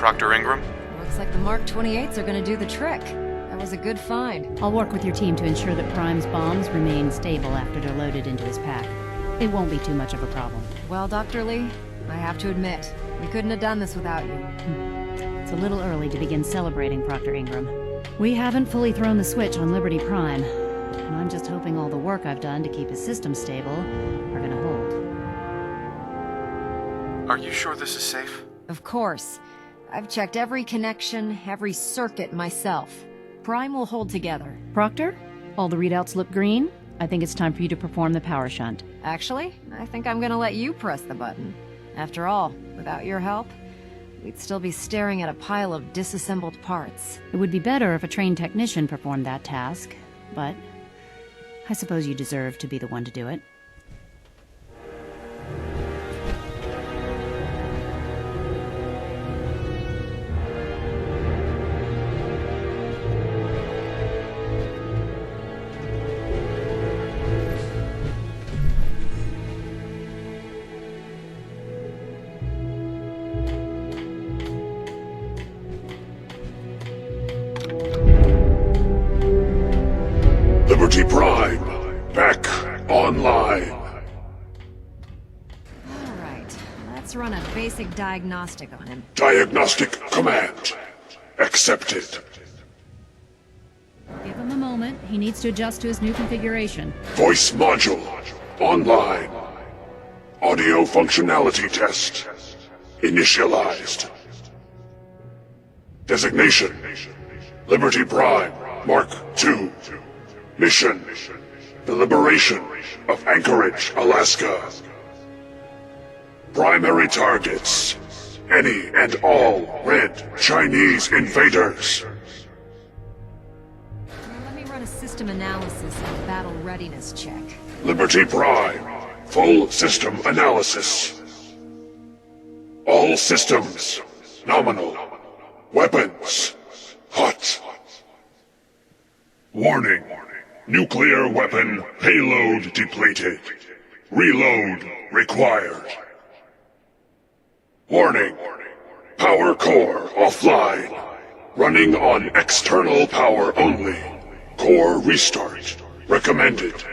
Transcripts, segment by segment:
Proctor Ingram? Looks like the Mark 28s are gonna do the trick. That was a good find. I'll work with your team to ensure that Prime's bombs remain stable after they're loaded into his pack. It won't be too much of a problem. Well, Dr. Lee, I have to admit, we couldn't have done this without you. It's a little early to begin celebrating, Proctor Ingram. We haven't fully thrown the switch on Liberty Prime, and I'm just hoping all the work I've done to keep his system stable are gonna hold. Are you sure this is safe? Of course. I've checked every connection, every circuit myself. Prime will hold together. Proctor, all the readouts look green. I think it's time for you to perform the power shunt. Actually, I think I'm gonna let you press the button. After all, without your help, we'd still be staring at a pile of disassembled parts. It would be better if a trained technician performed that task, but I suppose you deserve to be the one to do it. Liberty Prime, back online. Alright, let's run a basic diagnostic on him. Diagnostic command accepted. Give him a moment. He needs to adjust to his new configuration. Voice module online. Audio functionality test initialized. Designation: Liberty Prime Mark II. Mission: the liberation of Anchorage, Alaska. Primary targets: any and all red Chinese invaders. Let me run a system analysis and battle readiness check. Liberty Prime, full system analysis. All systems nominal. Weapons hot. Warning. Nuclear weapon payload depleted. Reload required. Warning. Power core offline. Running on external power only. Core restart recommended.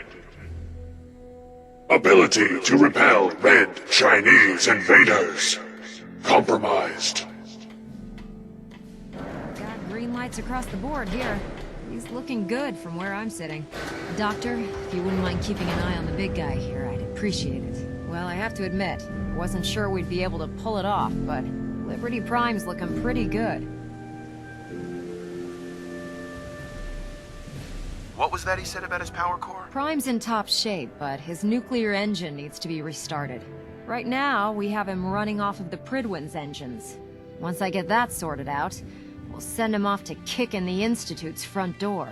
Ability to repel red Chinese invaders compromised. Got green lights across the board here. He's looking good from where I'm sitting. Doctor, if you wouldn't mind keeping an eye on the big guy here, I'd appreciate it. Well, I have to admit, wasn't sure we'd be able to pull it off, but Liberty Prime's looking pretty good. What was that he said about his power core? Prime's in top shape, but his nuclear engine needs to be restarted. Right now, we have him running off of the Pridwin's engines. Once I get that sorted out, we'll send him off to kick in the Institute's front door.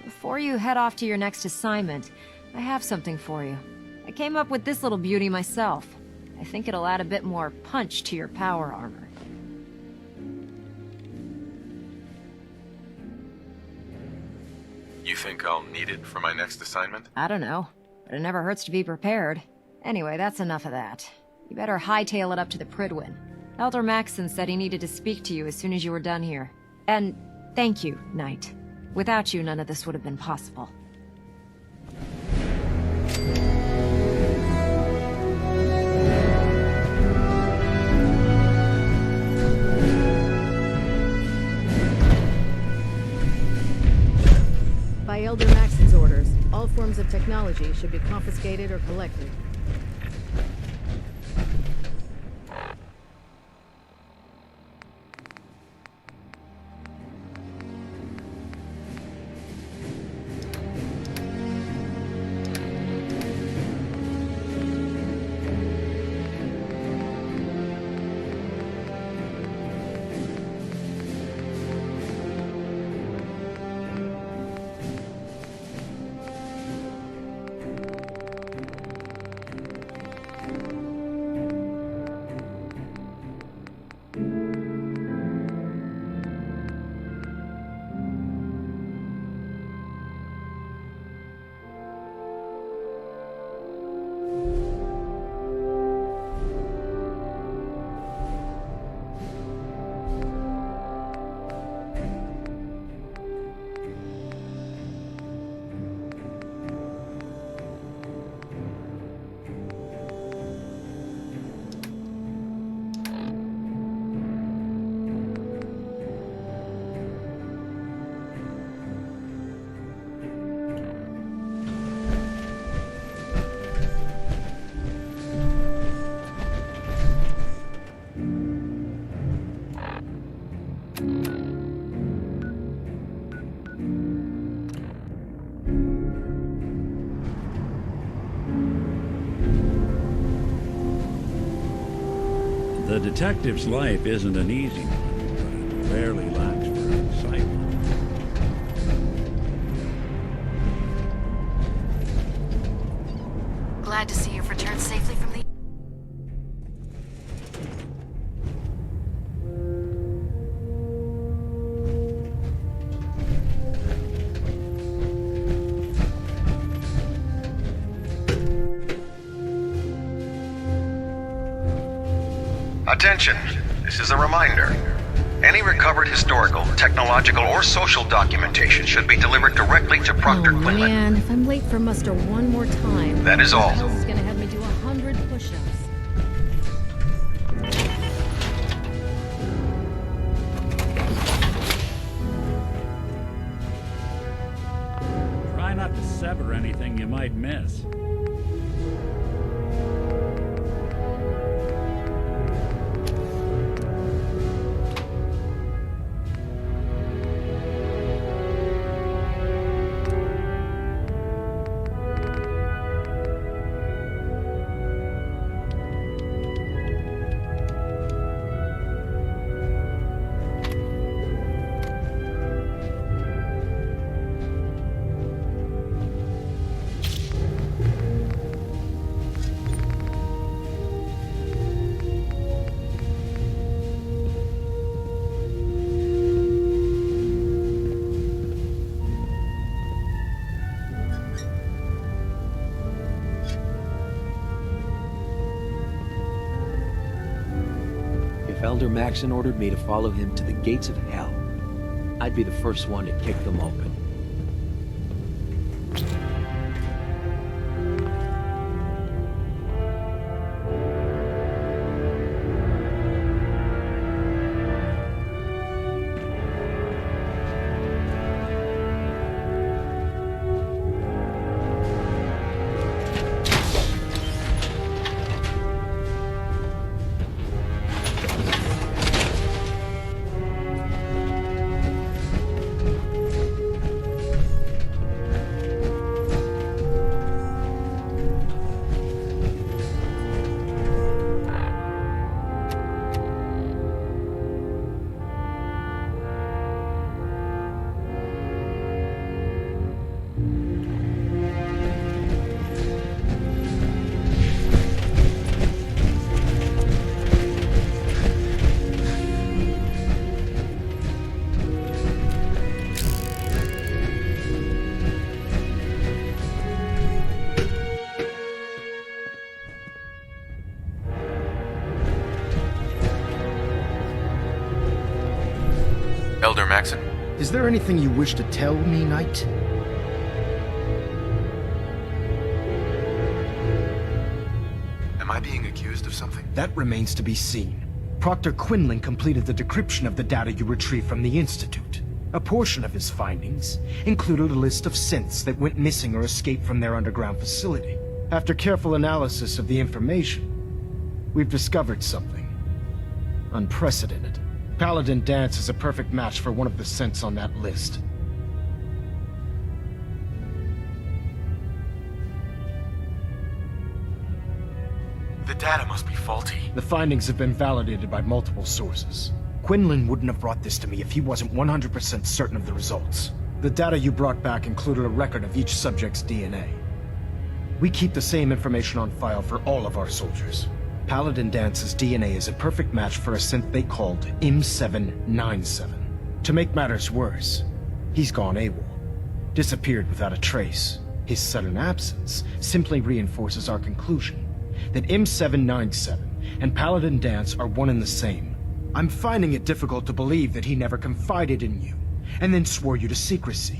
Before you head off to your next assignment, I have something for you. I came up with this little beauty myself. I think it'll add a bit more punch to your power armor. You think I'll need it for my next assignment? I don't know, but it never hurts to be prepared. Anyway, that's enough of that. You better hightail it up to the Pridwin. Elder Maxson said he needed to speak to you as soon as you were done here. And thank you, Knight. Without you, none of this would have been possible. By Elder Maxson's orders, all forms of technology should be confiscated or collected. A detective's life isn't an easy one, but it rarely lacks for excitement. Glad to see you've returned safely from the... Attention, this is a reminder. Any recovered historical, technological, or social documentation should be delivered directly to Proctor Oh Quinlan. man, if I'm late for muster one more time... That is all. This is gonna have me do 100 push-ups. Try not to sever anything you might miss. If Elder Maxon ordered me to follow him to the gates of hell, I'd be the first one to kick them open. Elder Maxon? Is there anything you wish to tell me, Knight? Am I being accused of something? That remains to be seen. Proctor Quinlan completed the decryption of the data you retrieved from the Institute. A portion of his findings included a list of synths that went missing or escaped from their underground facility. After careful analysis of the information, we've discovered something unprecedented. Paladin Danse is a perfect match for one of the synths on that list. The data must be faulty. The findings have been validated by multiple sources. Quinlan wouldn't have brought this to me if he wasn't 100% certain of the results. The data you brought back included a record of each subject's DNA. We keep the same information on file for all of our soldiers. Paladin Dance's DNA is a perfect match for a synth they called M797. To make matters worse, he's gone AWOL. Disappeared without a trace. His sudden absence simply reinforces our conclusion that M797 and Paladin Danse are one and the same. I'm finding it difficult to believe that he never confided in you, and then swore you to secrecy.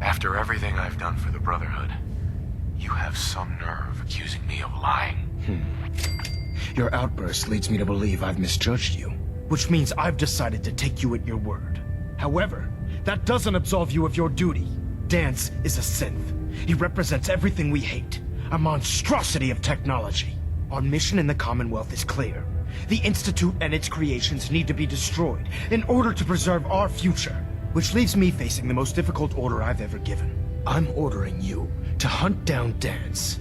After everything I've done for the Brotherhood, you have some nerve accusing me of lying. Your outburst leads me to believe I've misjudged you, which means I've decided to take you at your word. However, that doesn't absolve you of your duty. Danse is a synth, He represents everything we hate. A monstrosity of technology. Our mission in the Commonwealth is clear. The Institute and its creations need to be destroyed in order to preserve our future. Which leaves me facing the most difficult order I've ever given. I'm ordering you to hunt down Dance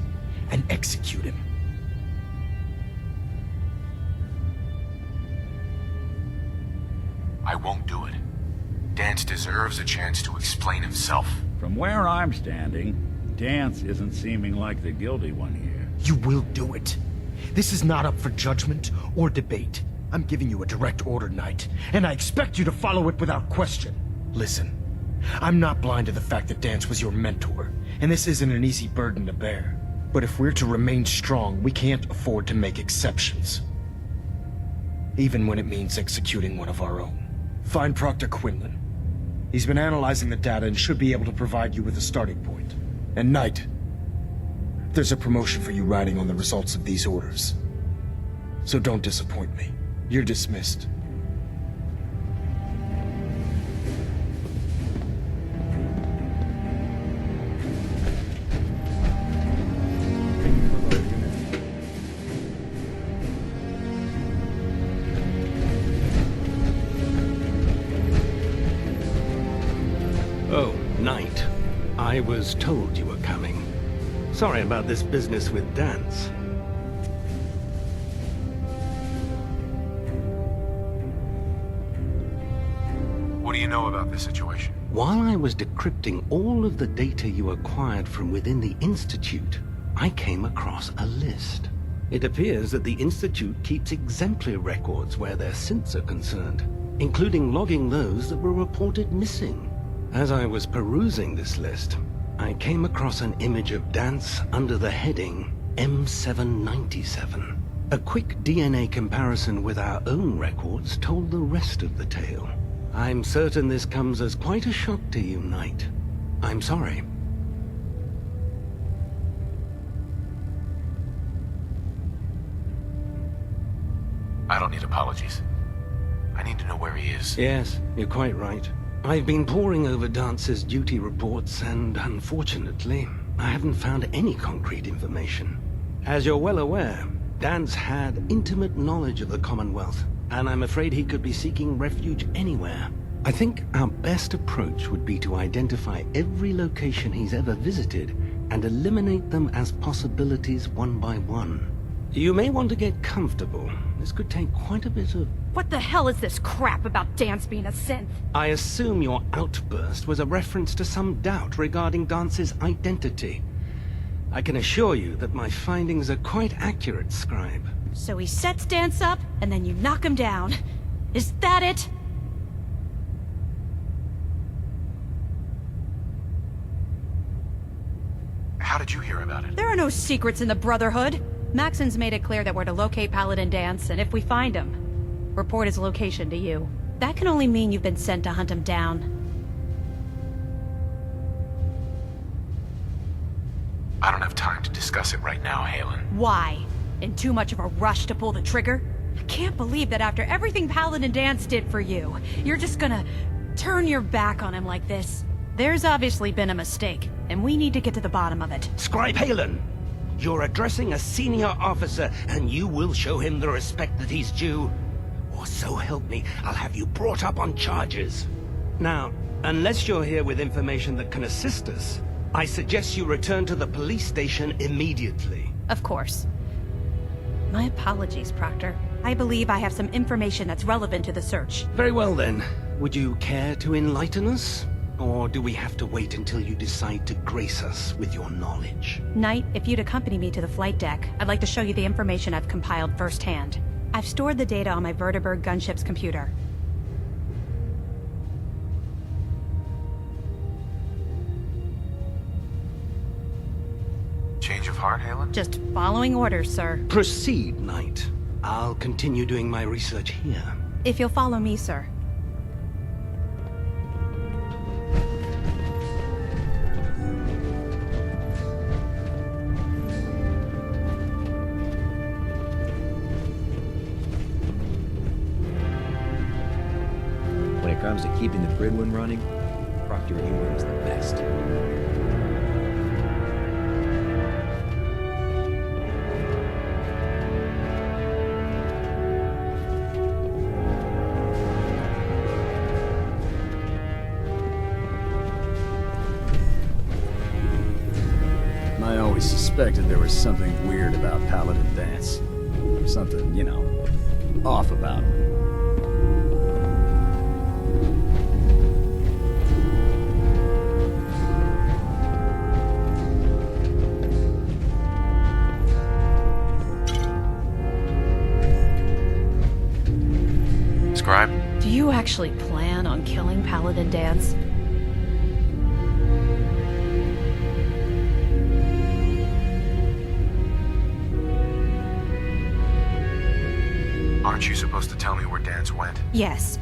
and execute him. I won't do it. Dance deserves a chance to explain himself. From where I'm standing, Dance isn't seeming like the guilty one here. You will do it. This is not up for judgment or debate. I'm giving you a direct order, Knight, and I expect you to follow it without question. Listen, I'm not blind to the fact that Dance was your mentor, and this isn't an easy burden to bear. But if we're to remain strong, we can't afford to make exceptions. Even when it means executing one of our own. Find Proctor Quinlan. He's been analyzing the data and should be able to provide you with a starting point. And Knight, there's a promotion for you riding on the results of these orders. So don't disappoint me. You're dismissed. Oh, Knight. I was told you were coming. Sorry about this business with Dance. What do you know about this situation? While I was decrypting all of the data you acquired from within the Institute, I came across a list. It appears that the Institute keeps exemplary records where their synths are concerned, including logging those that were reported missing. As I was perusing this list, I came across an image of Dance under the heading M797. A quick DNA comparison with our own records told the rest of the tale. I'm certain this comes as quite a shock to you, Knight. I'm sorry. I don't need apologies. I need to know where he is. Yes, you're quite right. I've been poring over Dance's duty reports, and unfortunately, I haven't found any concrete information. As you're well aware, Dance had intimate knowledge of the Commonwealth, and I'm afraid he could be seeking refuge anywhere. I think our best approach would be to identify every location he's ever visited and eliminate them as possibilities one by one. You may want to get comfortable. This could take quite a bit of... What the hell is this crap about Dance being a synth? I assume your outburst was a reference to some doubt regarding Dance's identity. I can assure you that my findings are quite accurate, Scribe. So he sets Dance up, and then you knock him down. Is that it? How did you hear about it? There are no secrets in the Brotherhood. Maxon's made it clear that we're to locate Paladin Dance, and if we find him, report his location to you. That can only mean you've been sent to hunt him down. I don't have time to discuss it right now, Halen. Why? In too much of a rush to pull the trigger? I can't believe that after everything Paladin Dance did for you, you're just gonna turn your back on him like this. There's obviously been a mistake, and we need to get to the bottom of it. Scribe Halen! You're addressing a senior officer, and you will show him the respect that he's due. Or so help me, I'll have you brought up on charges. Now, unless you're here with information that can assist us, I suggest you return to the police station immediately. Of course. My apologies, Proctor. I believe I have some information that's relevant to the search. Very well then. Would you care to enlighten us? Or do we have to wait until you decide to grace us with your knowledge? Knight, if you'd accompany me to the flight deck, I'd like to show you the information I've compiled firsthand. I've stored the data on my Vertibird gunship's computer. Change of heart, Halen? Just following orders, sir. Proceed, Knight. I'll continue doing my research here. If you'll follow me, sir. When it comes to keeping the Pridwin running, Proctor Ingram is the best. suspected there was something weird about Paladin Dance. Something, you know, off about him. Scribe? Do you actually plan on killing Paladin Dance? Aren't you supposed to tell me where Dance went? Yes,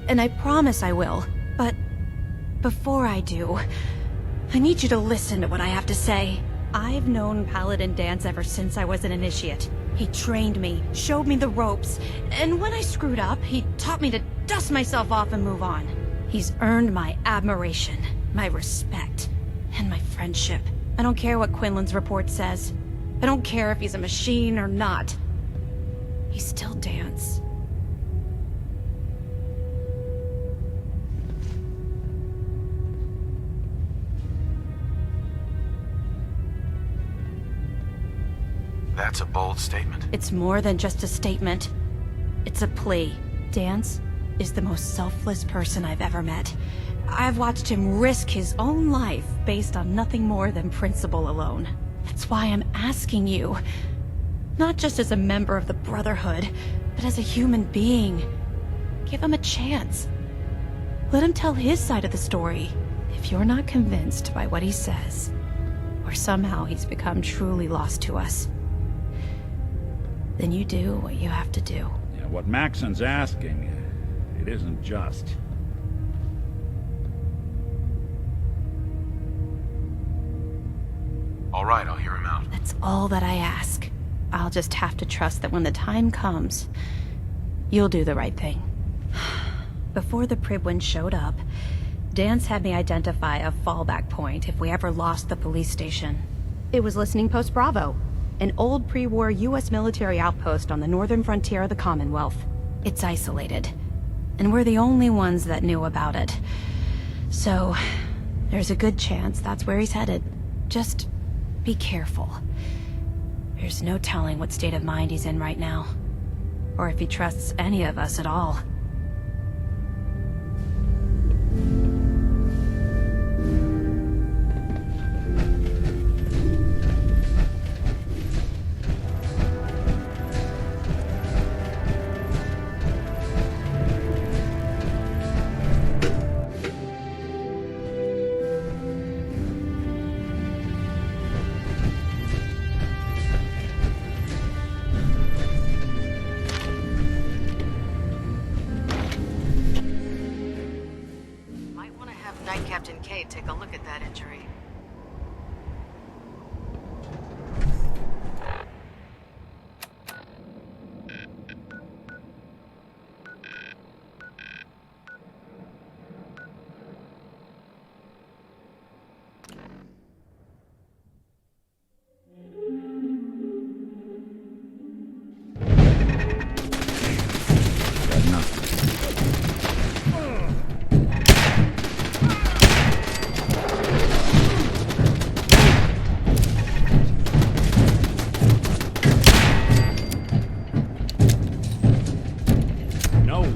and I promise I will. But before I do, I need you to listen to what I have to say. I've known Paladin Dance ever since I was an initiate. He trained me, showed me the ropes, and when I screwed up, he taught me to dust myself off and move on. He's earned my admiration, my respect, and my friendship. I don't care what Quinlan's report says. I don't care if he's a machine or not. He's still Dance. That's a bold statement. It's more than just a statement. It's a plea. Dance is the most selfless person I've ever met. I've watched him risk his own life based on nothing more than principle alone. That's why I'm asking you. Not just as a member of the Brotherhood, but as a human being. Give him a chance. Let him tell his side of the story. If you're not convinced by what he says, or somehow he's become truly lost to us, then you do what you have to do. Yeah, what Maxon's asking, it isn't just. All right, I'll hear him out. That's all that I ask. I'll just have to trust that when the time comes, you'll do the right thing. Before the Pribwin showed up, Dance had me identify a fallback point if we ever lost the police station. It was Listening Post Bravo, an old pre-war U.S. military outpost on the northern frontier of the Commonwealth. It's isolated, and we're the only ones that knew about it. So, there's a good chance that's where he's headed. Just be careful. There's no telling what state of mind he's in right now, or if he trusts any of us at all. Captain K take a look at that injury.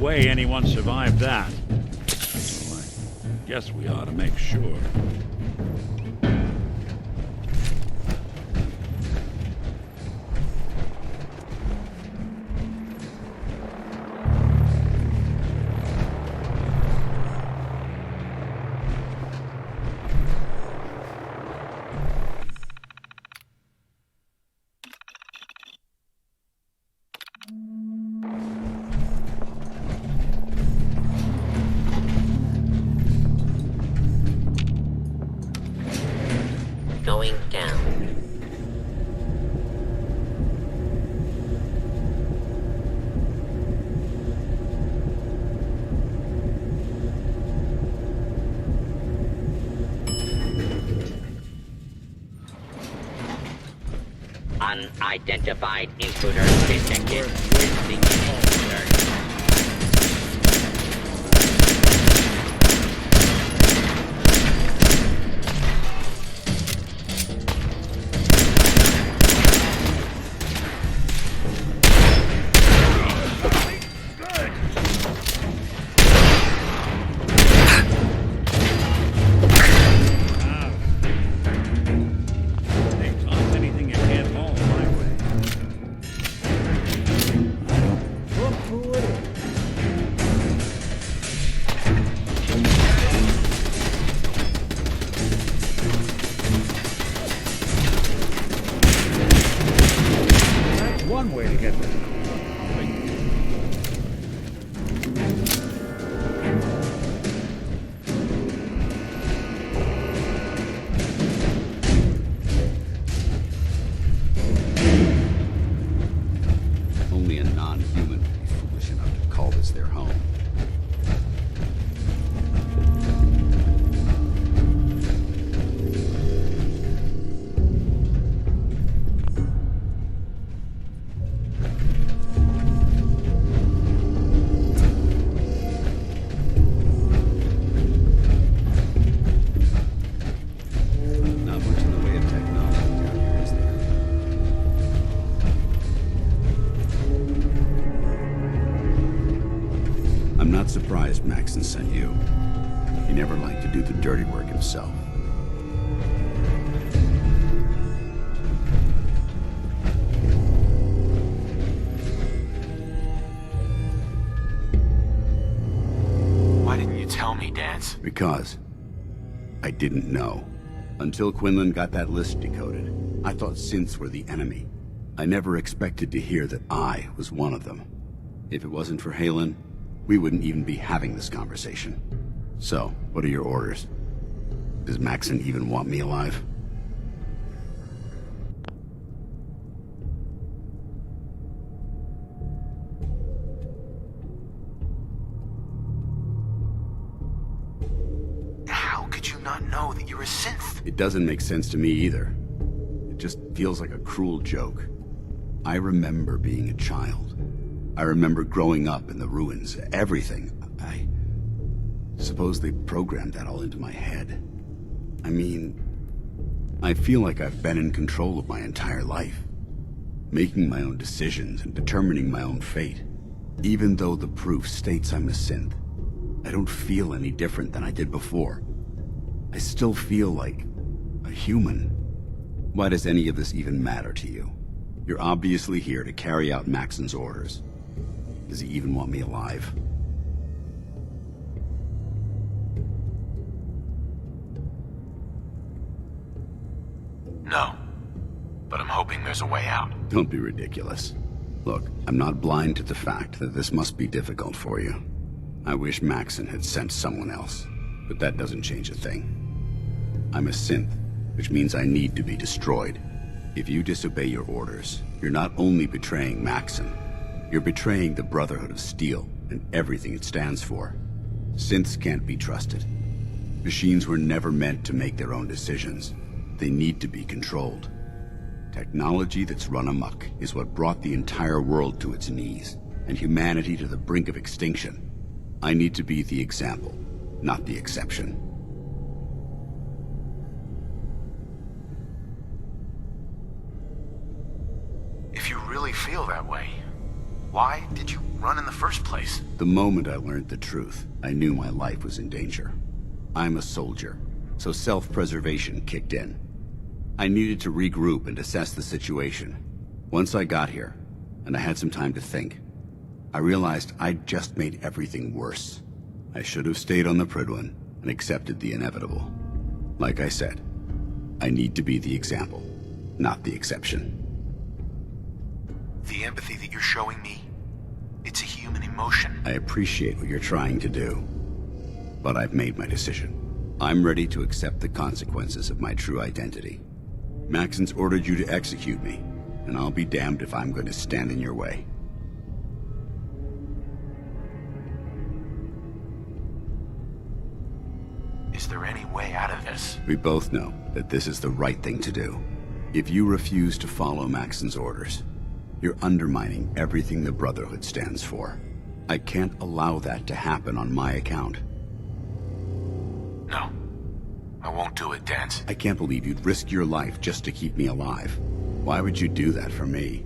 Way anyone survived that. Well, I guess we ought to make sure. Going down. Unidentified intruder detected. He never liked to do the dirty work himself. Why didn't you tell me, Dance? Because I didn't know. Until Quinlan got that list decoded, I thought synths were the enemy. I never expected to hear that I was one of them. If it wasn't for Halen, we wouldn't even be having this conversation. So, what are your orders? Does Maxon even want me alive? How could you not know that you're a synth? It doesn't make sense to me either. It just feels like a cruel joke. I remember being a child. I remember growing up in the ruins, everything. I suppose they programmed that all into my head. I mean, I feel like I've been in control of my entire life, making my own decisions and determining my own fate. Even though the proof states I'm a synth, I don't feel any different than I did before. I still feel like a human. Why does any of this even matter to you? You're obviously here to carry out Maxon's orders. Does he even want me alive? No. But I'm hoping there's a way out. Don't be ridiculous. Look, I'm not blind to the fact that this must be difficult for you. I wish Maxon had sent someone else, but that doesn't change a thing. I'm a synth, which means I need to be destroyed. If you disobey your orders, you're not only betraying Maxon, you're betraying the Brotherhood of Steel and everything it stands for. Synths can't be trusted. Machines were never meant to make their own decisions. They need to be controlled. Technology that's run amok is what brought the entire world to its knees, and humanity to the brink of extinction. I need to be the example, not the exception. If you really feel that way, why did you run in the first place? The moment I learned the truth, I knew my life was in danger. I'm a soldier, so self-preservation kicked in. I needed to regroup and assess the situation. Once I got here, and I had some time to think, I realized I'd just made everything worse. I should have stayed on the Prydwen and accepted the inevitable. Like I said, I need to be the example, not the exception. The empathy that you're showing me, it's a human emotion. I appreciate what you're trying to do, but I've made my decision. I'm ready to accept the consequences of my true identity. Maxon's ordered you to execute me, and I'll be damned if I'm going to stand in your way. Is there any way out of this? We both know that this is the right thing to do. If you refuse to follow Maxon's orders, you're undermining everything the Brotherhood stands for. I can't allow that to happen on my account. No. I won't do it, Dance. I can't believe you'd risk your life just to keep me alive. Why would you do that for me?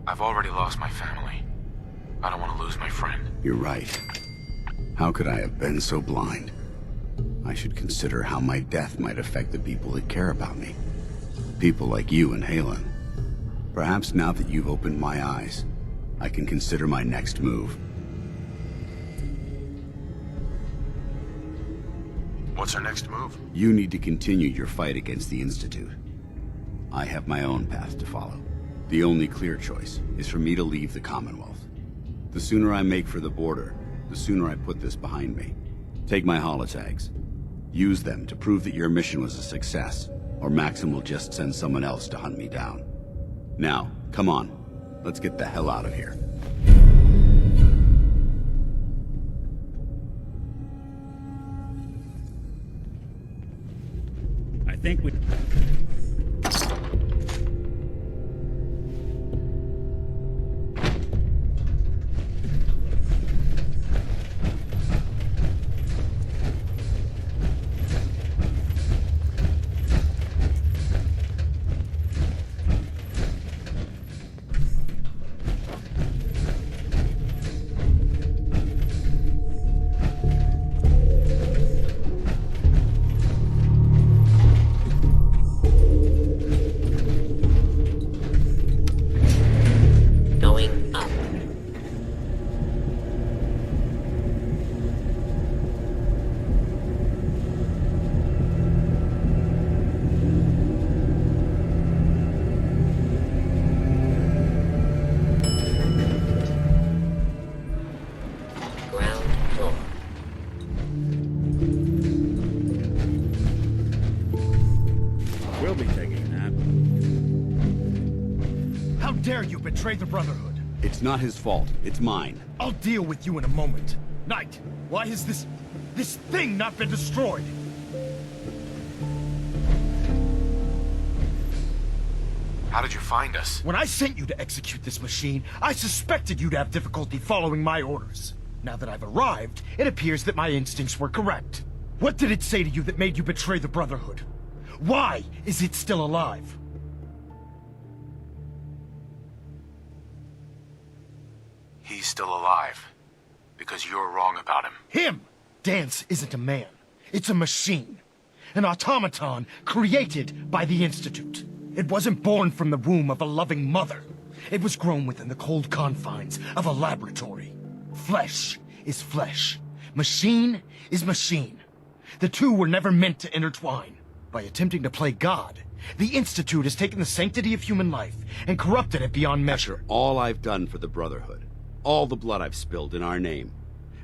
I've already lost my family. I don't want to lose my friend. You're right. How could I have been so blind? I should consider how my death might affect the people that care about me. People like you and Halen. Perhaps now that you've opened my eyes, I can consider my next move. What's our next move? You need to continue your fight against the Institute. I have my own path to follow. The only clear choice is for me to leave the Commonwealth. The sooner I make for the border, the sooner I put this behind me. Take my holotags. Use them to prove that your mission was a success, or Maxon will just send someone else to hunt me down. Now, come on. Let's get the hell out of here. I think we... dare you betray the Brotherhood? It's not his fault. It's mine. I'll deal with you in a moment. Knight, why has this thing not been destroyed? How did you find us? When I sent you to execute this machine, I suspected you'd have difficulty following my orders. Now that I've arrived, it appears that my instincts were correct. What did it say to you that made you betray the Brotherhood? Why is it still alive? He's still alive. Because you're wrong about him. Him! Dance isn't a man. It's a machine. An automaton created by the Institute. It wasn't born from the womb of a loving mother. It was grown within the cold confines of a laboratory. Flesh is flesh. Machine is machine. The two were never meant to intertwine. By attempting to play God, the Institute has taken the sanctity of human life and corrupted it beyond measure. After all I've done for the Brotherhood, all the blood I've spilled in our name,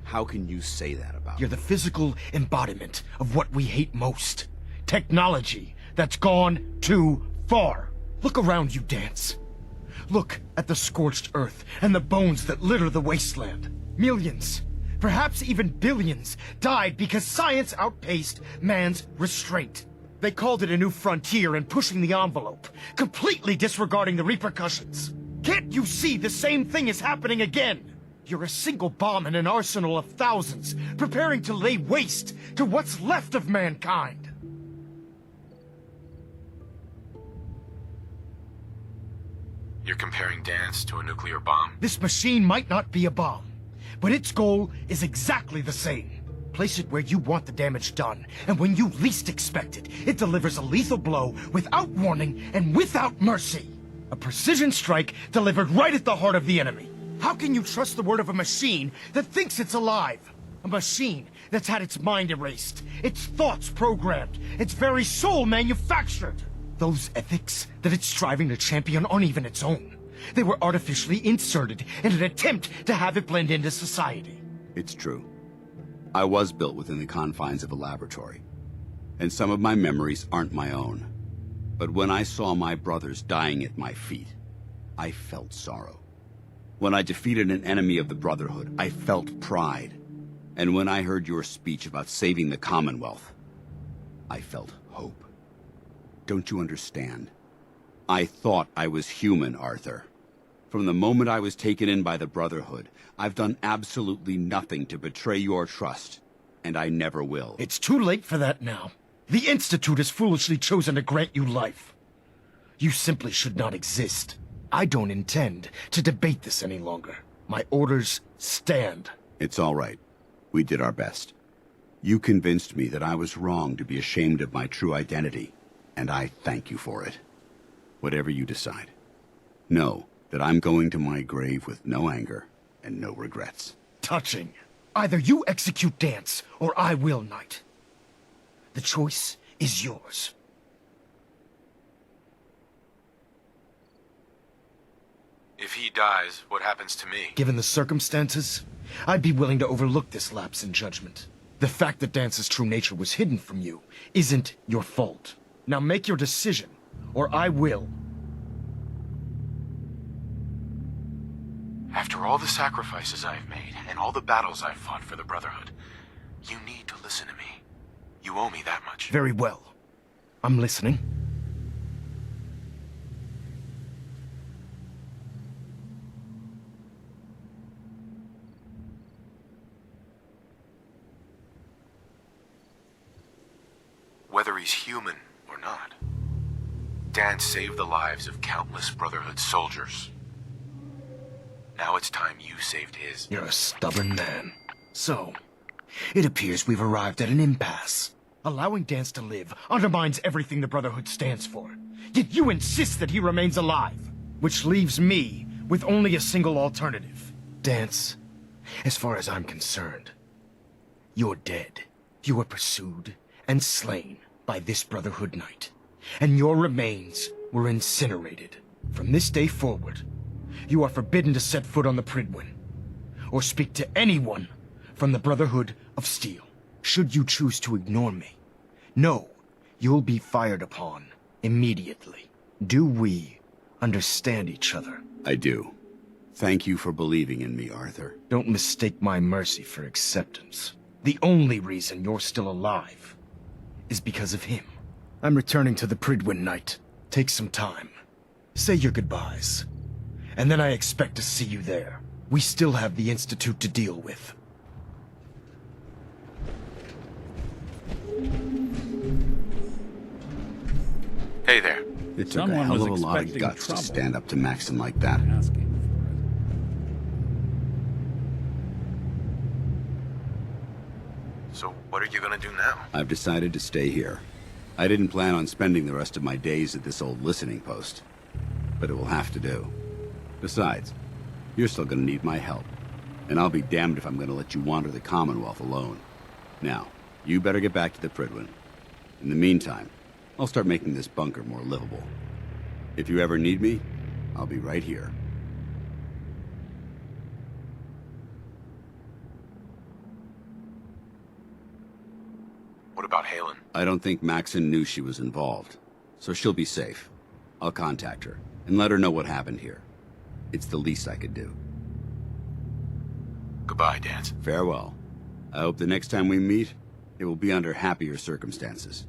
how can you say that about You're me? the physical embodiment of what we hate most. Technology that's gone too far. Look around you, Dance. Look at the scorched earth and the bones that litter the wasteland. Millions, perhaps even billions, died because science outpaced man's restraint. They called it a new frontier and pushing the envelope, completely disregarding the repercussions. Can't you see the same thing is happening again? You're a single bomb in an arsenal of thousands, preparing to lay waste to what's left of mankind. You're comparing Dance to a nuclear bomb? This machine might not be a bomb, but its goal is exactly the same. Place it where you want the damage done, and when you least expect it, it delivers a lethal blow without warning and without mercy. A precision strike delivered right at the heart of the enemy. How can you trust the word of a machine that thinks it's alive? A machine that's had its mind erased, its thoughts programmed, its very soul manufactured. Those ethics that it's striving to champion aren't even its own. They were artificially inserted in an attempt to have it blend into society. It's true. I was built within the confines of a laboratory, and some of my memories aren't my own. But when I saw my brothers dying at my feet, I felt sorrow. When I defeated an enemy of the Brotherhood, I felt pride. And when I heard your speech about saving the Commonwealth, I felt hope. Don't you understand? I thought I was human, Arthur. From the moment I was taken in by the Brotherhood, I've done absolutely nothing to betray your trust, and I never will. It's too late for that now. The Institute has foolishly chosen to grant you life. You simply should not exist. I don't intend to debate this any longer. My orders stand. It's all right. We did our best. You convinced me that I was wrong to be ashamed of my true identity, and I thank you for it. Whatever you decide. Know that I'm going to my grave with no anger and no regrets. Touching. Either you execute Dance, or I will, Knight. The choice is yours. If he dies, what happens to me? Given the circumstances, I'd be willing to overlook this lapse in judgment. The fact that Dance's true nature was hidden from you isn't your fault. Now make your decision, or I will. After all the sacrifices I've made, and all the battles I've fought for the Brotherhood, you need to listen to me. You owe me that much. Very well. I'm listening. Whether he's human or not, Dance saved the lives of countless Brotherhood soldiers. Now it's time you saved his. You're a stubborn man. So, it appears we've arrived at an impasse. Allowing Dance to live undermines everything the Brotherhood stands for. Yet you insist that he remains alive, which leaves me with only a single alternative. Dance, as far as I'm concerned, you're dead. You were pursued and slain by this Brotherhood Knight, and your remains were incinerated. From this day forward, you are forbidden to set foot on the Pridwin, or speak to anyone from the Brotherhood of Steel. Should you choose to ignore me, know you'll be fired upon immediately. Do we understand each other? I do. Thank you for believing in me, Arthur. Don't mistake my mercy for acceptance. The only reason you're still alive is because of him. I'm returning to the Pridwin Night. Take some time. Say your goodbyes. And then I expect to see you there. We still have the Institute to deal with. Hey there. It took Someone a hell was of a lot of expecting guts trouble. to stand up to Maxon like that. Asking So what are you gonna do now? I've decided to stay here. I didn't plan on spending the rest of my days at this old listening post, but it will have to do. Besides, you're still gonna need my help, and I'll be damned if I'm gonna let you wander the Commonwealth alone. Now, you better get back to the Pridwin. In the meantime, I'll start making this bunker more livable. If you ever need me, I'll be right here. What about Halen? I don't think Maxon knew she was involved, so she'll be safe. I'll contact her, and let her know what happened here. It's the least I could do. Goodbye, Dance. Farewell. I hope the next time we meet, it will be under happier circumstances.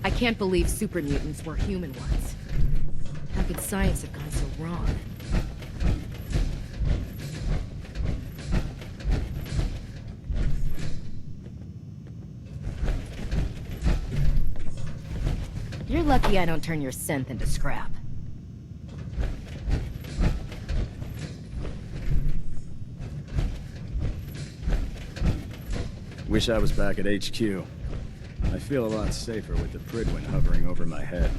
I can't believe super mutants were human ones. How could science have gone so wrong? You're lucky I don't turn your synth into scrap. Wish I was back at HQ. I feel a lot safer with the Pridwin hovering over my head.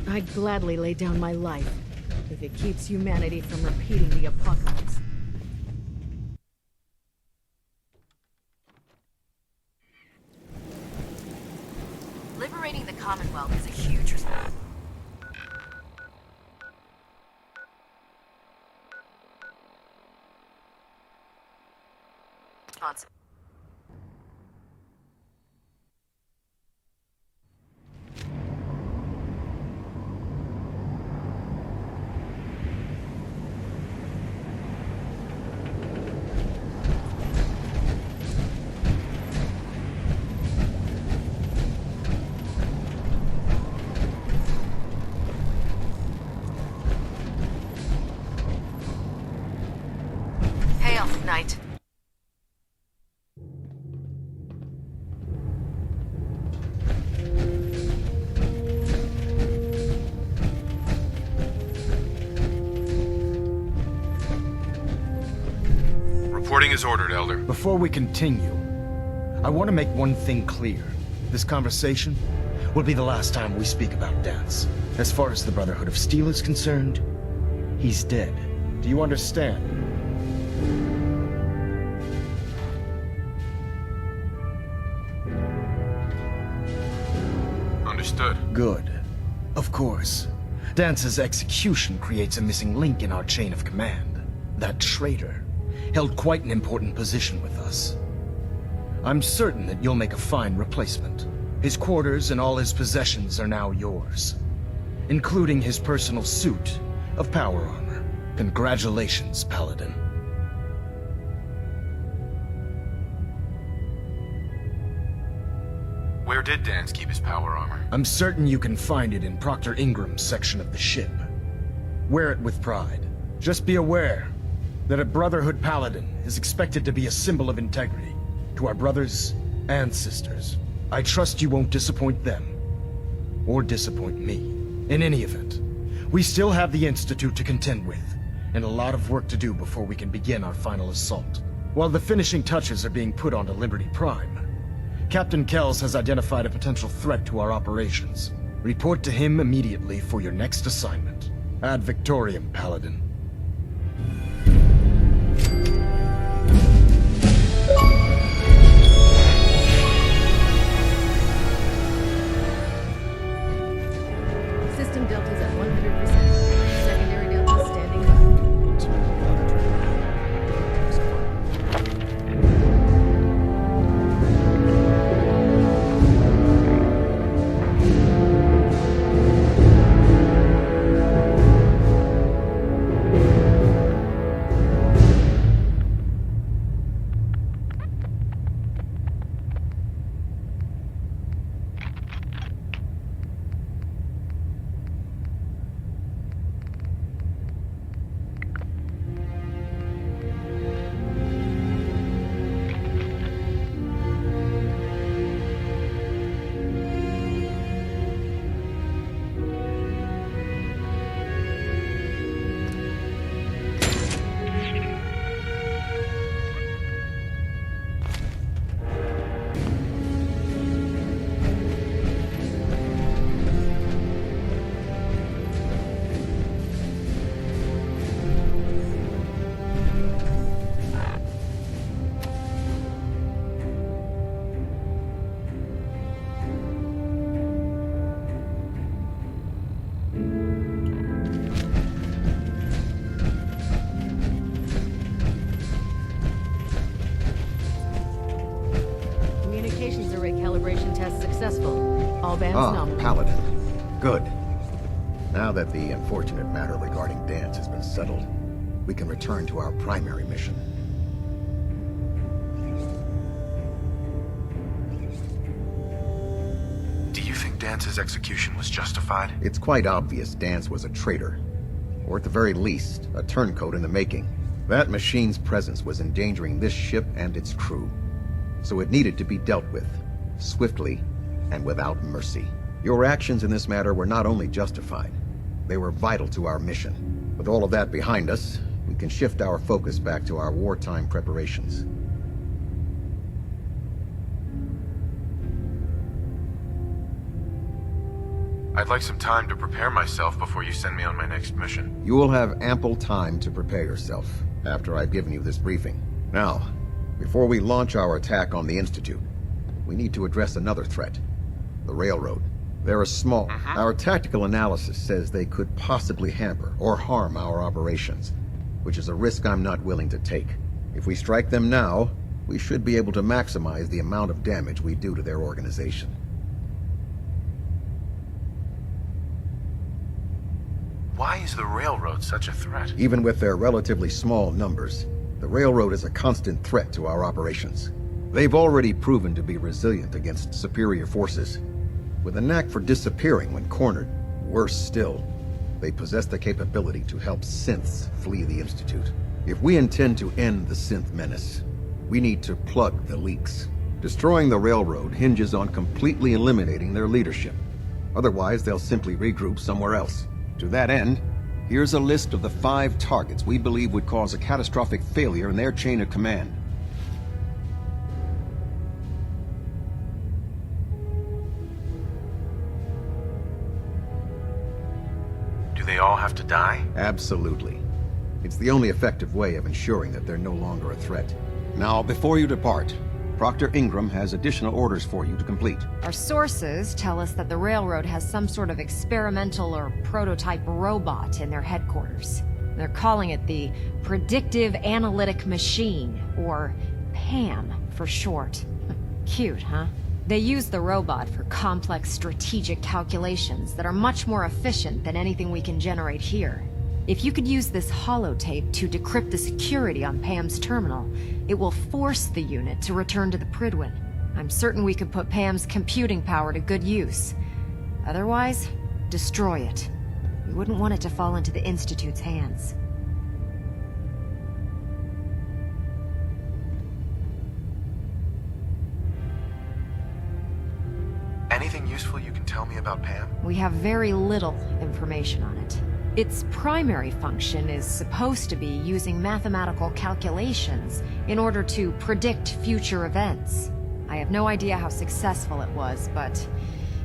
I'd gladly lay down my life if it keeps humanity from repeating the apocalypse. Liberating the Commonwealth is a huge responsibility. Hail, Knight. Reporting is ordered, Elder. Before we continue, I want to make one thing clear. This conversation will be the last time we speak about Dance. As far as the Brotherhood of Steel is concerned, He's dead. Do you understand? Understood. Good. Of course. Dance's execution creates a missing link in our chain of command. That traitor held quite an important position with us. I'm certain that you'll make a fine replacement. His quarters and all his possessions are now yours, including his personal suit of power armor. Congratulations, Paladin. Where did Dance keep his power armor? I'm certain you can find it in Proctor Ingram's section of the ship. Wear it with pride. Just be aware that a Brotherhood Paladin is expected to be a symbol of integrity to our brothers and sisters. I trust you won't disappoint them, or disappoint me. In any event, we still have the Institute to contend with, and a lot of work to do before we can begin our final assault. While the finishing touches are being put onto Liberty Prime, Captain Kells has identified a potential threat to our operations. Report to him immediately for your next assignment. Ad Victoriam, Paladin. System delta's at 100%. Secondary delta standing by. Communications array calibration test successful. All bands nominal. Paladin. Good. Now that the unfortunate matter regarding Dance has been settled, we can return to our primary mission. Do you think Dance's execution was justified? It's quite obvious Dance was a traitor, or at the very least, a turncoat in the making. That machine's presence was endangering this ship and its crew, so it needed to be dealt with, swiftly and without mercy. Your actions in this matter were not only justified, they were vital to our mission. With all of that behind us, we can shift our focus back to our wartime preparations. I'd like some time to prepare myself before you send me on my next mission. You will have ample time to prepare yourself after I've given you this briefing. Now, before we launch our attack on the Institute, we need to address another threat. The Railroad. They're small. Our tactical analysis says they could possibly hamper or harm our operations, which is a risk I'm not willing to take. If we strike them now, we should be able to maximize the amount of damage we do to their organization. Why is the Railroad such a threat? Even with their relatively small numbers, the Railroad is a constant threat to our operations. They've already proven to be resilient against superior forces, with a knack for disappearing when cornered. Worse still, they possess the capability to help synths flee the Institute. If we intend to end the synth menace, we need to plug the leaks. Destroying the Railroad hinges on completely eliminating their leadership. Otherwise, they'll simply regroup somewhere else. To that end, here's a list of the 5 targets we believe would cause a catastrophic failure in their chain of command. Do they all have have to die? Absolutely. It's the only effective way of ensuring that they're no longer a threat. Now, before you depart, Proctor Ingram has additional orders for you to complete. Our sources tell us that the Railroad has some sort of experimental or prototype robot in their headquarters. They're calling it the Predictive Analytic Machine, or PAM for short. Cute, huh? They use the robot for complex strategic calculations that are much more efficient than anything we can generate here. If you could use this holotape to decrypt the security on Pam's terminal, it will force the unit to return to the Pridwin. I'm certain we could put Pam's computing power to good use. Otherwise, destroy it. We wouldn't want it to fall into the Institute's hands. Anything useful you can tell me about Pam? We have very little information on it. Its primary function is supposed to be using mathematical calculations in order to predict future events. I have no idea how successful it was, but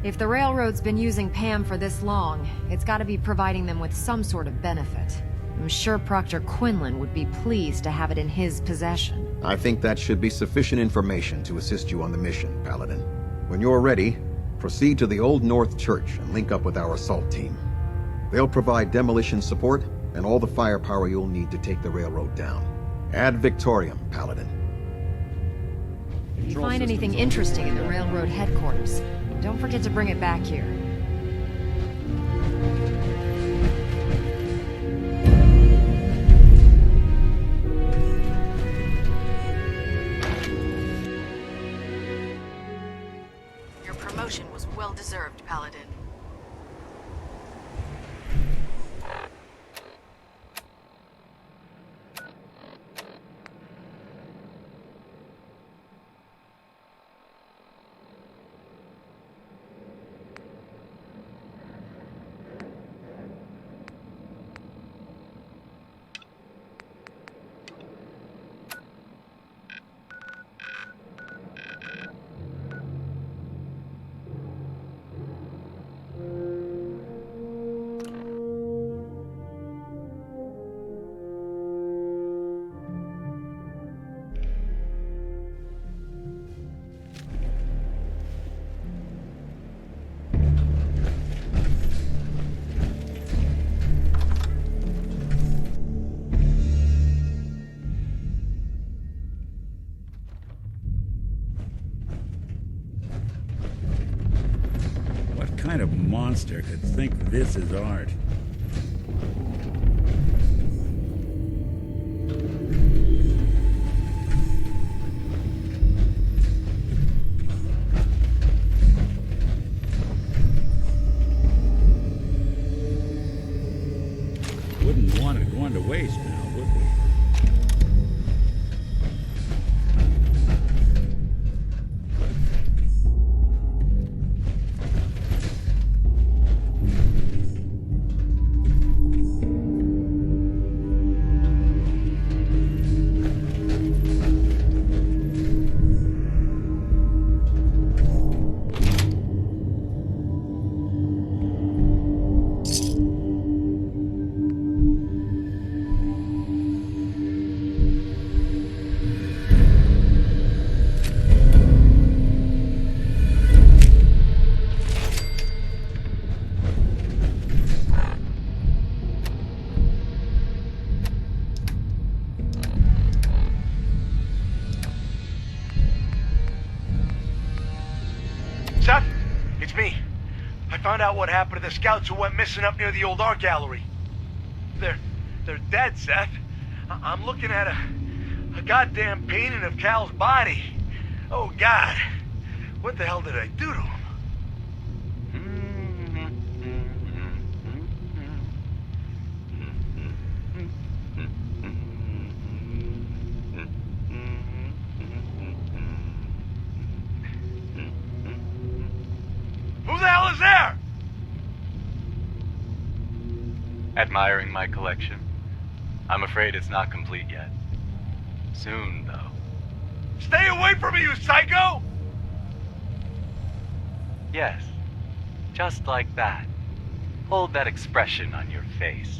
if the Railroad's been using Pam for this long, it's gotta be providing them with some sort of benefit. I'm sure Proctor Quinlan would be pleased to have it in his possession. I think that should be sufficient information to assist you on the mission, Paladin. When you're ready, proceed to the Old North Church and link up with our assault team. They'll provide demolition support and all the firepower you'll need to take the railroad down. Ad Victoriam, Paladin. If you find anything interesting in the Railroad headquarters, don't forget to bring it back here. Your promotion was well-deserved, Paladin. What kind of monster could think this is art? Wouldn't want it going to waste now, would we? Seth, it's me. I found out what happened to the scouts who went missing up near the old art gallery. They're dead, Seth. I'm looking at a goddamn painting of Cal's body. Oh, God. What the hell did I do to him? Who the hell is there? Admiring my collection. I'm afraid it's not complete yet. Soon, though. Stay away from me, you psycho! Yes. Just like that. hold that expression on your face.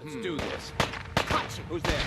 Let's do this. Who's there?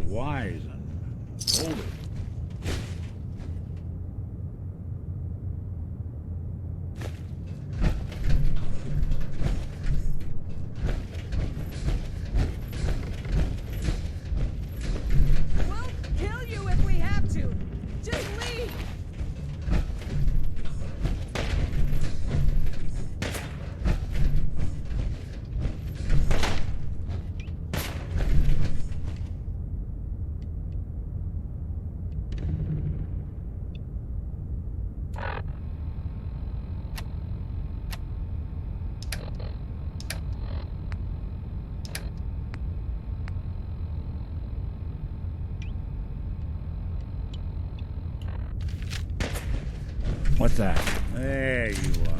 Wise and hold it. We'll kill you if we have to. Just leave. What's that? There you are.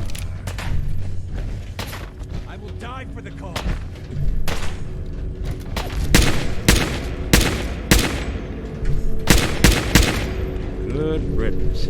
I will die for the cause. Good riddance.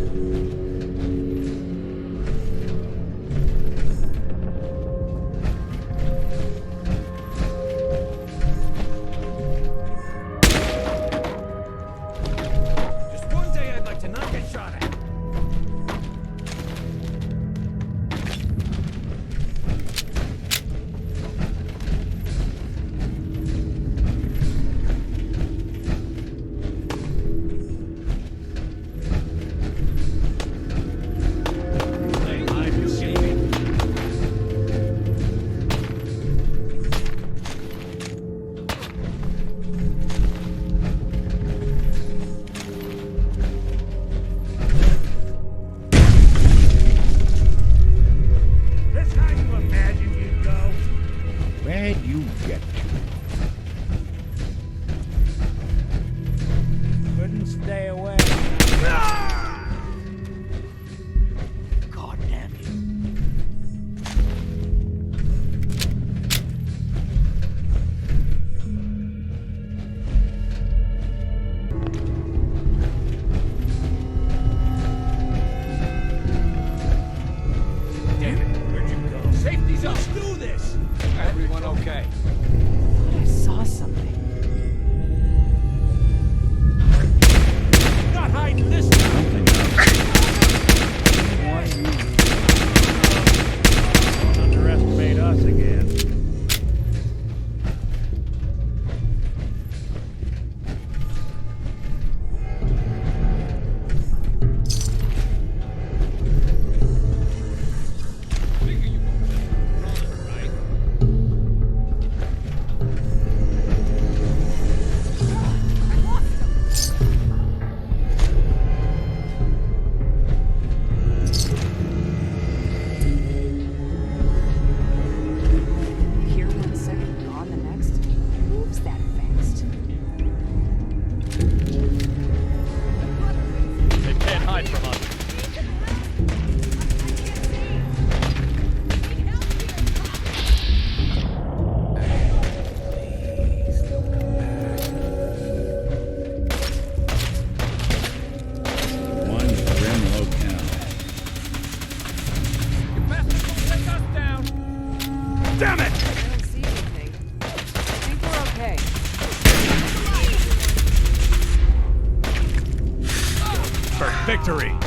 hurry.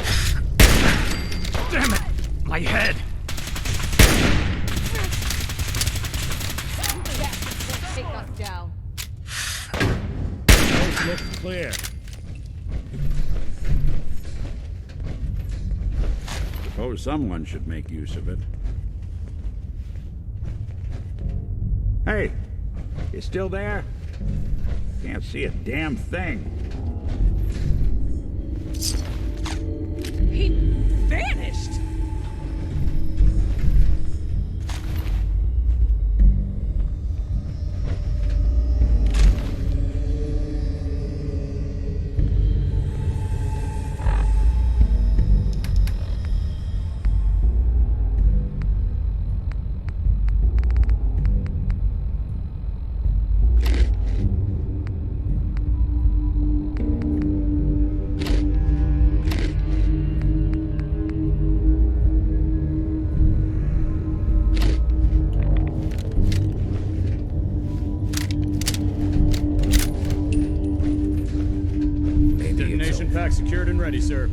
Damn it! My head! Take us down. Coast looks clear. Suppose someone should make use of it. Hey, you still there? Can't see a damn thing. He vanished! Detonation pack secured and ready, sir.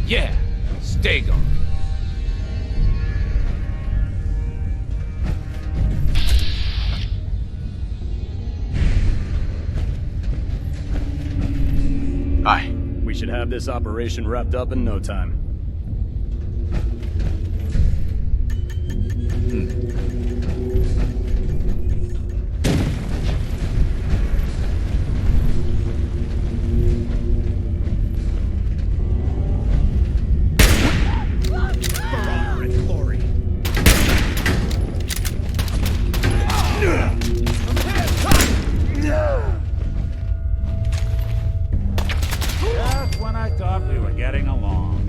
Yeah, stay gone. Aye. We should have this operation wrapped up in no time. Just when I thought we were getting along.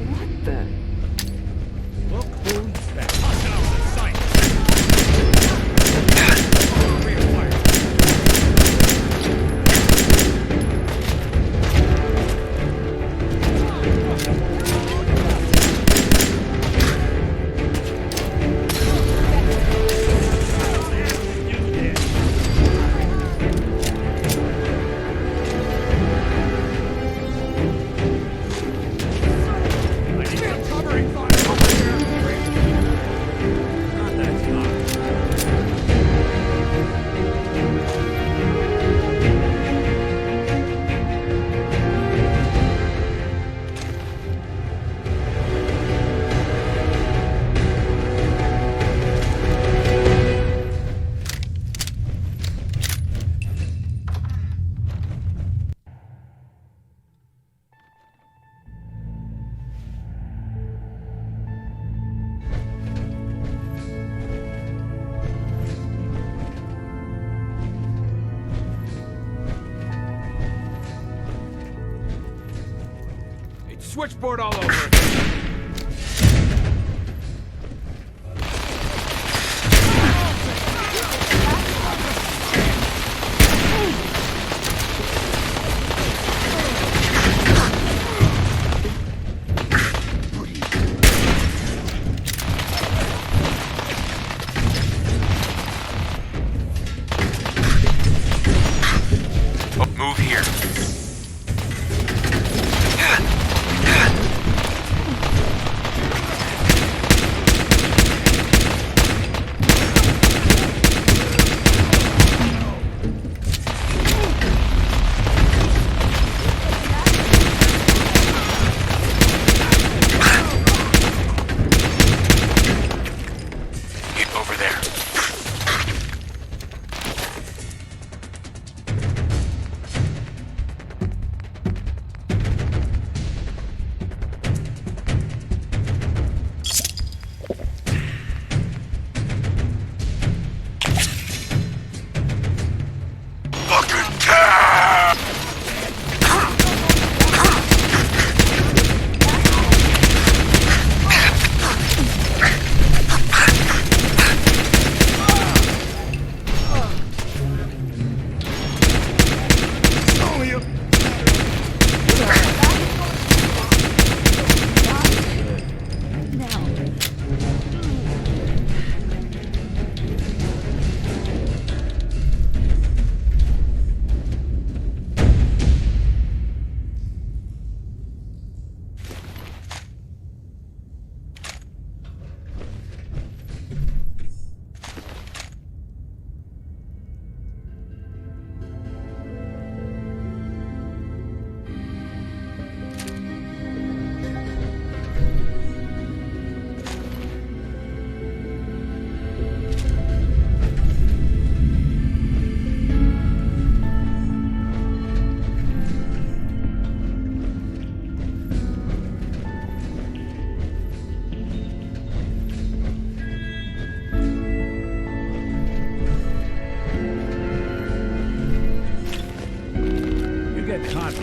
What the? Look who's back. Hostiles in sight. Switchboard all over it. Move here. Over there. Fucking cat!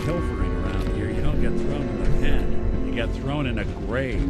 pilfering around here, you don't get thrown in the pen. You get thrown in a grave.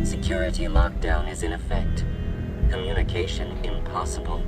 Security lockdown is in effect. Communication impossible.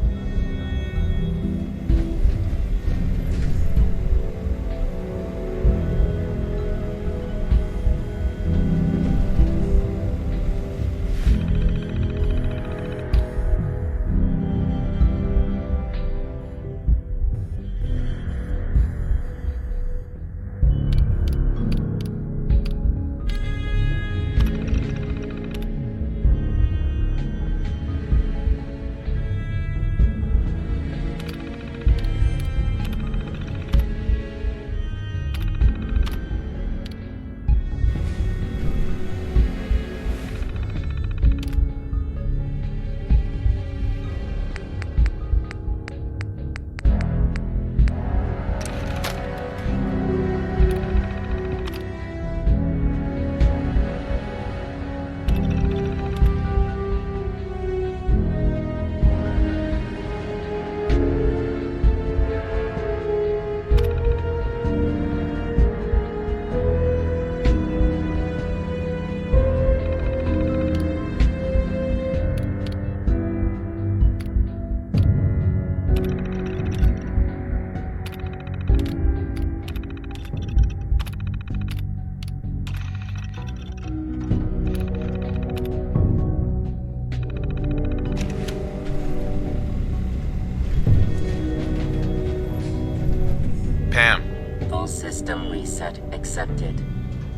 Pam. Full system reset accepted.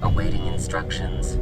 Awaiting instructions.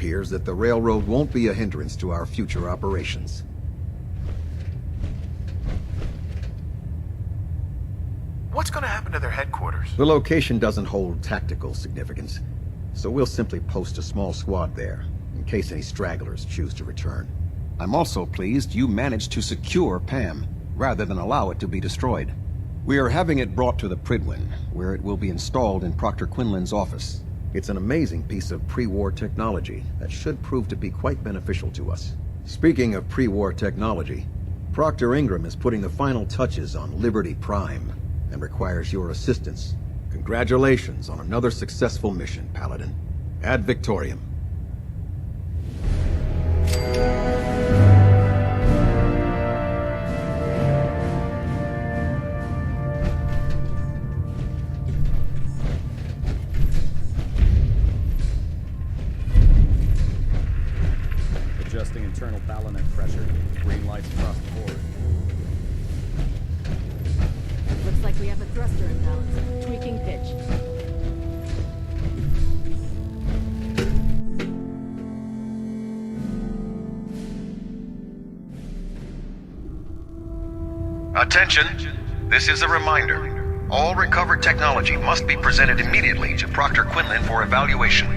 appears that the railroad won't be a hindrance to our future operations. What's gonna happen to their headquarters? The location doesn't hold tactical significance, so we'll simply post a small squad there, in case any stragglers choose to return. I'm also pleased you managed to secure Pam, rather than allow it to be destroyed. We are having it brought to the Pridwin, where it will be installed in Proctor Quinlan's office. It's an amazing piece of pre-war technology that should prove to be quite beneficial to us. Speaking of pre-war technology, Proctor Ingram is putting the final touches on Liberty Prime, and requires your assistance. Congratulations on another successful mission, Paladin. Ad Victoriam. Adjusting internal balunet pressure. Green lights across the board. Looks like we have a thruster imbalance. Tweaking pitch. Attention! This is a reminder. All recovered technology must be presented immediately to Proctor Quinlan for evaluation.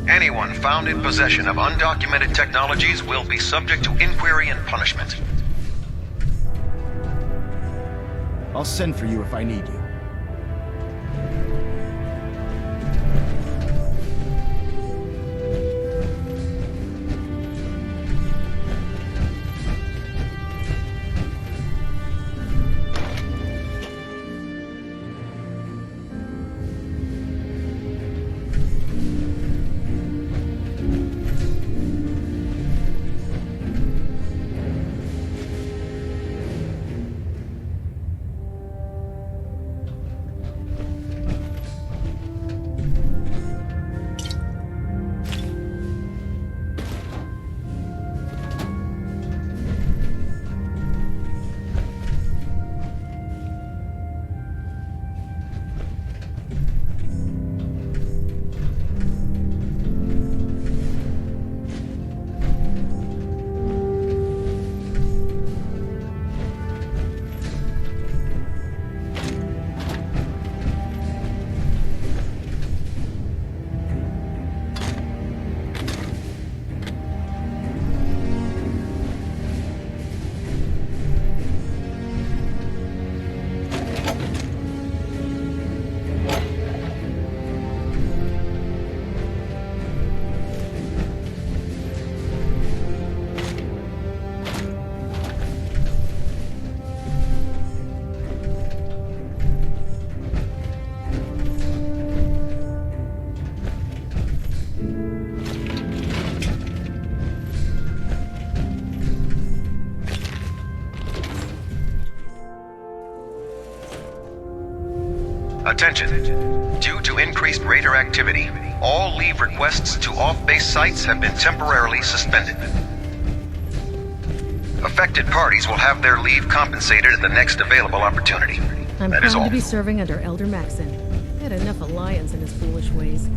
Anyone found in possession of undocumented technologies will be subject to inquiry and punishment. I'll send for you if I need you. Attention. Due to increased raider activity, all leave requests to off-base sites have been temporarily suspended. Affected parties will have their leave compensated at the next available opportunity. I'm That is proud all. to be serving under Elder Maxon. He had enough alliance in his foolish ways.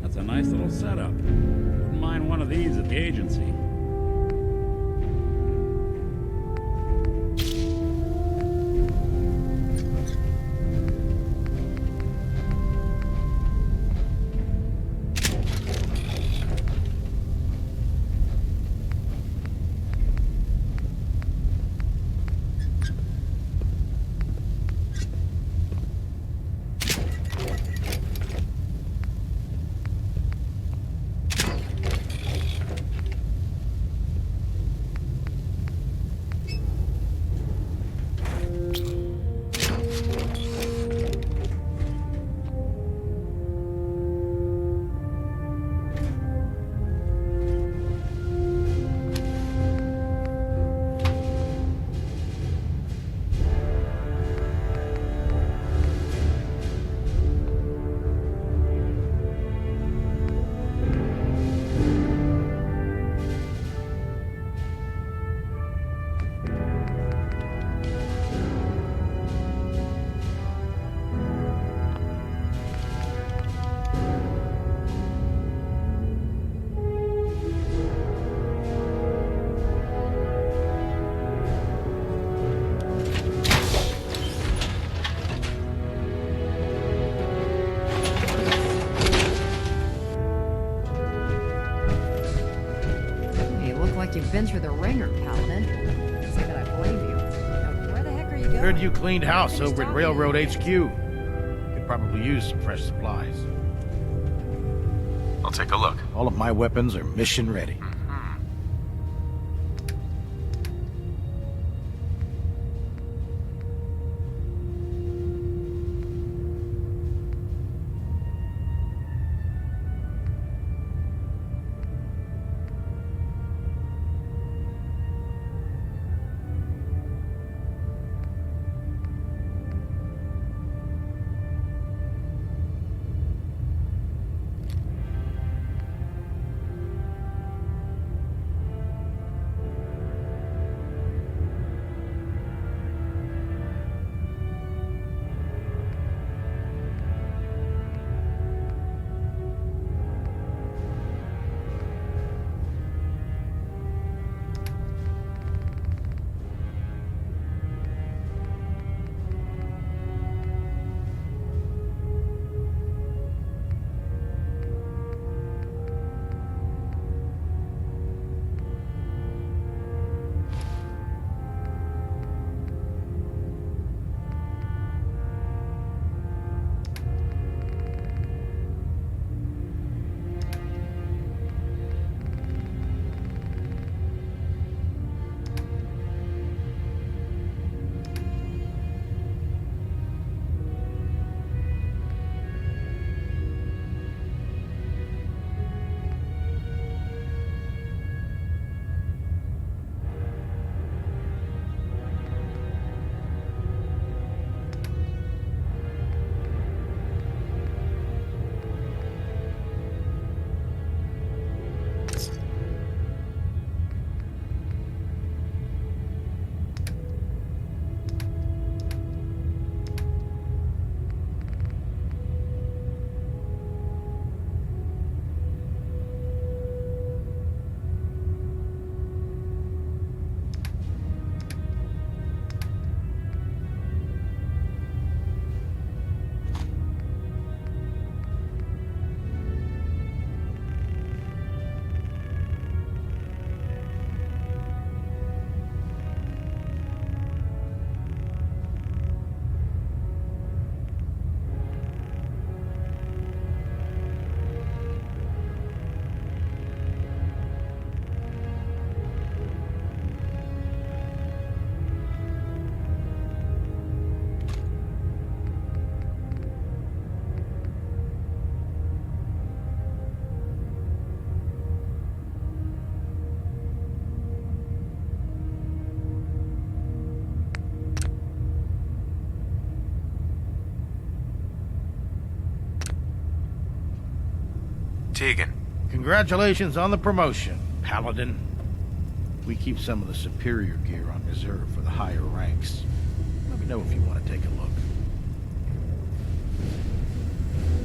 That's a nice little setup. Wouldn't mind one of these at the agency. You've been through the ringer, Paladin. Can't say that I blame you. Now, where the heck are you going? Heard you cleaned house Finish over at talking. Railroad HQ. Could probably use some fresh supplies. I'll take a look. All of my weapons are mission ready. Tegan. Congratulations on the promotion, Paladin. We keep some of the superior gear on reserve for the higher ranks. Let me know if you want to take a look.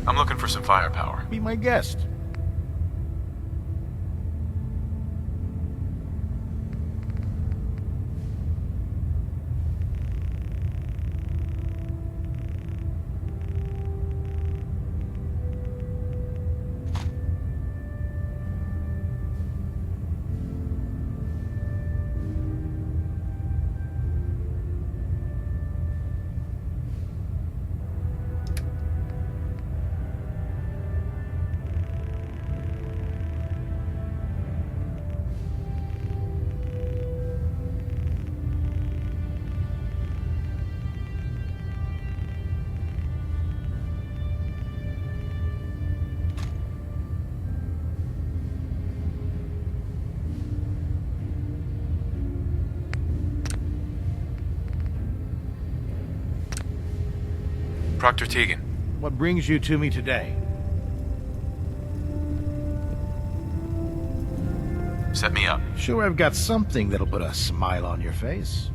I'm looking for some firepower. Be my guest. Proctor Tegan. What brings you to me today? Set me up. Sure, I've got something that'll put a smile on your face.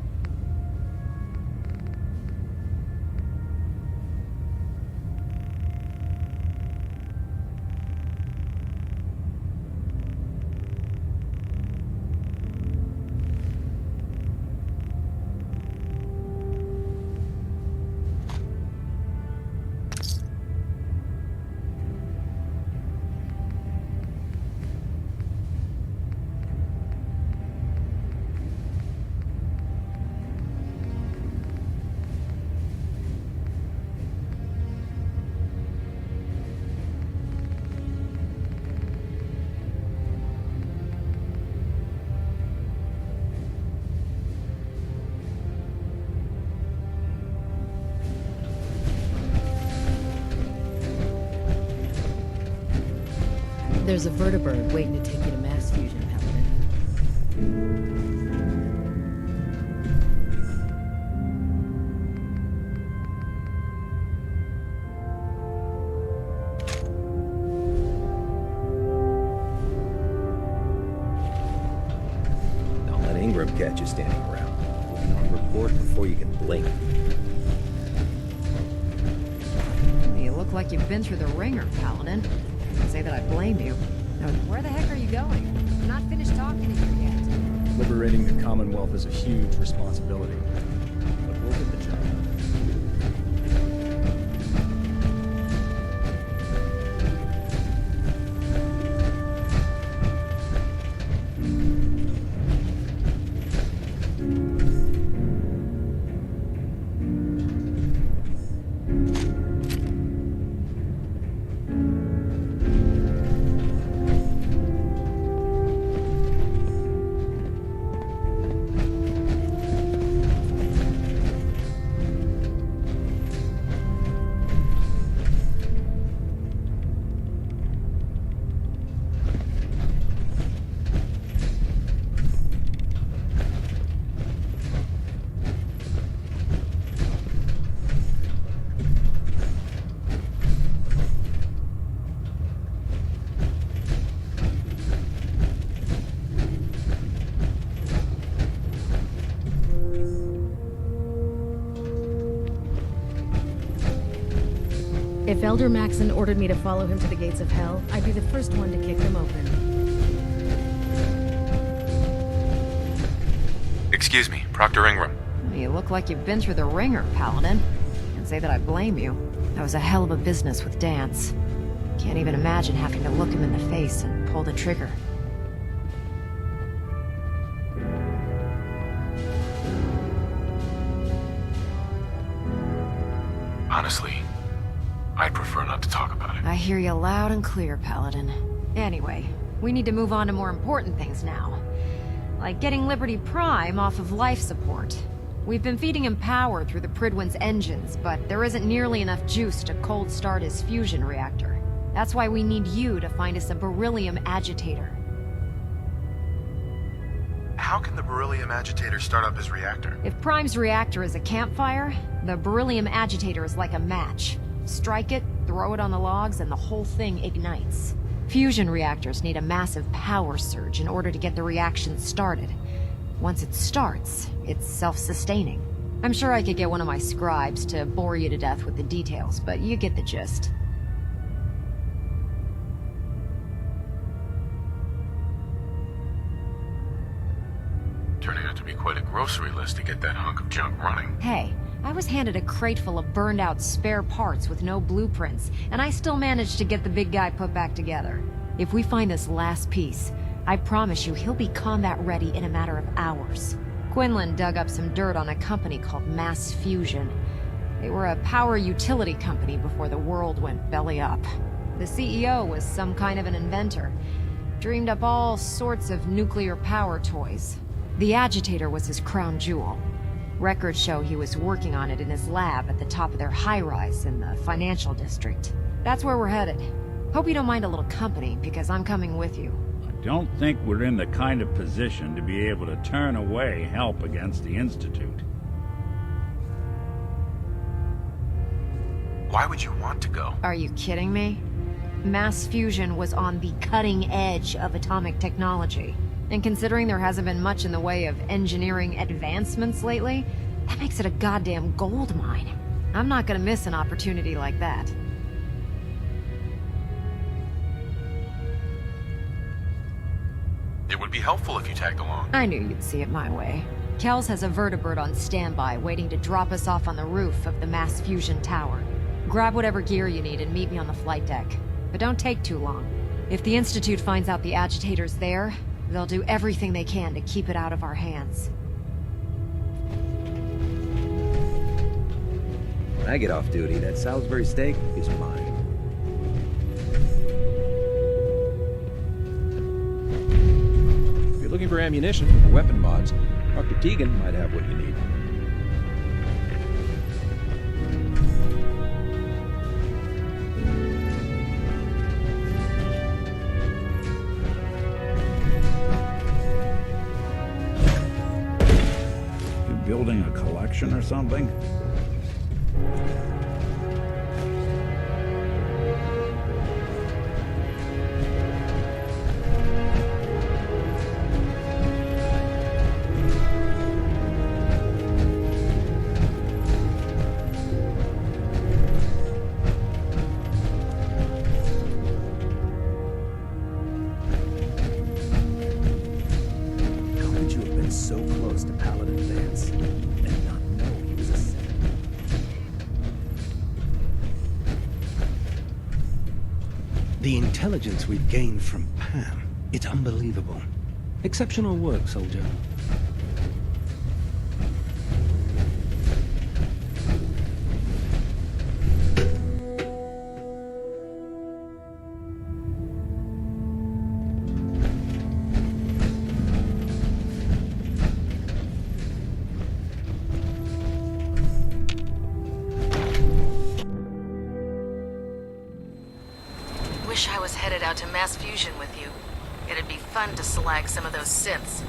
There's a vertibird waiting to take you to mass fusion, Paladin. Don't let Ingram catch you standing around. We'll be on report before you can blink. You look like you've been through the ringer, Paladin. Can't say that I blame you. Now, where the heck are you going? I'm not finished talking to you yet. Liberating the Commonwealth is a huge responsibility. But we'll get the job done. If Elder Maxon ordered me to follow him to the gates of hell, I'd be the first one to kick them open. Excuse me, Proctor Ingram. You look like you've been through the ringer, Paladin. Can't say that I blame you. That was a hell of a business with Dance. Can't even imagine having to look him in the face and pull the trigger. Honestly, I'd prefer not to talk about it. I hear you loud and clear, Paladin. Anyway, we need to move on to more important things now. Like getting Liberty Prime off of life support. We've been feeding him power through the Pridwin's engines, but there isn't nearly enough juice to cold start his fusion reactor. That's why we need you to find us a beryllium agitator. How can the beryllium agitator start up his reactor? If Prime's reactor is a campfire, the beryllium agitator is like a match. Strike it, throw it on the logs, and the whole thing ignites. Fusion reactors need a massive power surge in order to get the reaction started. Once it starts, it's self-sustaining. I'm sure I could get one of my scribes to bore you to death with the details, but you get the gist. Turning out to be quite a grocery list to get that hunk of junk running. Hey, I was handed a crate full of burned-out spare parts with no blueprints, and I still managed to get the big guy put back together. If we find this last piece, I promise you he'll be combat ready in a matter of hours. Quinlan dug up some dirt on a company called Mass Fusion. They were a power utility company before the world went belly up. The CEO was some kind of an inventor. Dreamed up all sorts of nuclear power toys. The agitator was his crown jewel. Records show he was working on it in his lab at the top of their high-rise in the financial district. That's where we're headed. Hope you don't mind a little company, because I'm coming with you. I don't think we're in the kind of position to be able to turn away help against the Institute. Why would you want to go? Are you kidding me? Mass fusion was on the cutting edge of atomic technology. And considering there hasn't been much in the way of engineering advancements lately, that makes it a goddamn gold mine. I'm not gonna miss an opportunity like that. It would be helpful if you tagged along. I knew you'd see it my way. Kells has a vertibird on standby, waiting to drop us off on the roof of the Mass Fusion Tower. Grab whatever gear you need and meet me on the flight deck. But don't take too long. If the Institute finds out the agitator's there, they'll do everything they can to keep it out of our hands. When I get off duty, that Salisbury steak is mine. If you're looking for ammunition or weapon mods, Dr. Tegan might have what you need. building a collection or something? How could you have been so close to Paladin Vance and not know he was a Sith? The intelligence we've gained from Pam, it's unbelievable. Exceptional work, soldier. Wish I was headed out to mass fusion with you. It'd be fun to slag some of those synths.